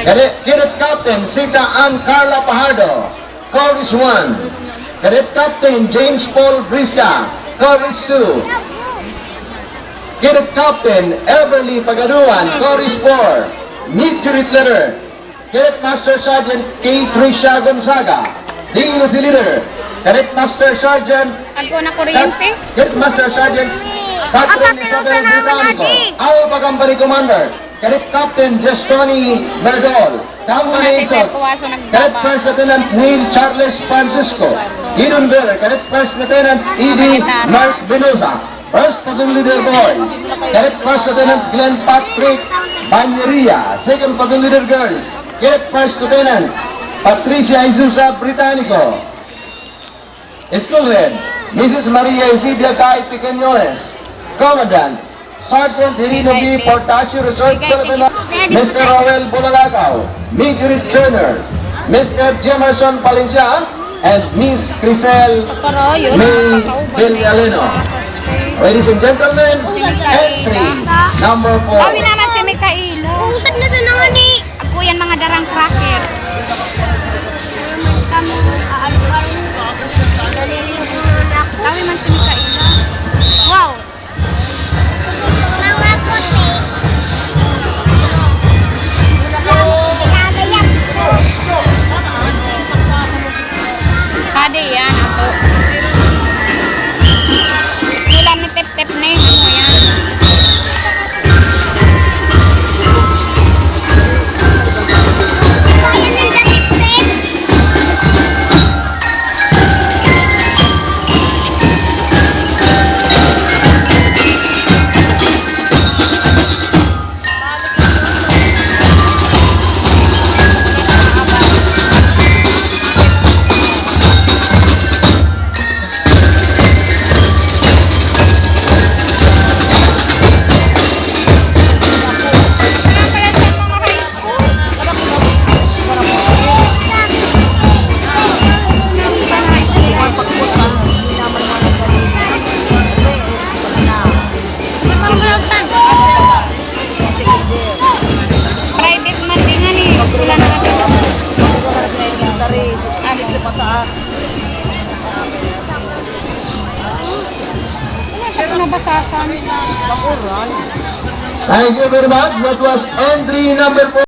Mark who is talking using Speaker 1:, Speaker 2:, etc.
Speaker 1: Cadet Captain Sita Ann Carla Pajardo, Chorus 1. Cadet Captain James Paul Brisca, Chorus 2. Cadet Captain Everly Pagaduan, Chorus 4. Meet Unit Leader, Cadet Master Sergeant K. Trisha Gonzaga, DNC Leader. Cadet Master Sergeant
Speaker 2: Ako na kuryente.
Speaker 1: Cadet Master Sergeant Catherine Isabel Britannico, Alpha Company Commander. Cadet Captain Gestoni Merdol, Company Isot. Cadet First Lieutenant Neil Charles Francisco, Hiddenberg. Cadet First Lieutenant E.D. Mark Benosa, First Platoon Leader Boys. Cadet First Lieutenant Glenn Patrick Banyeria, Second Platoon Leader Girls. Cadet First Lieutenant Patricia Isusa Britannico. School Head Mrs. Maria Isidia Caite Cañones. Commandant Sergeant Irino B. Portasio Reserve Philippine. Mr. Roel Bulalakaw, Major Turner, Mr. Jemerson Palencia, and Miss Crisel May Villaleno. Ladies and gentlemen, entry number 4.
Speaker 2: Kami naman si Mikaela.
Speaker 3: Usad na sa naman eh.
Speaker 2: Ako yan mga darang cracker. Kami man si Mikaela. Wow!
Speaker 3: Mga puti.
Speaker 2: Kade yan, ato. Iskulan ni Tep-Tep na yun. Ano yan? Private man din nga ni. Wala na kasi. Wala siya pinabasasan.
Speaker 1: Thank you very much. That was entry number 4.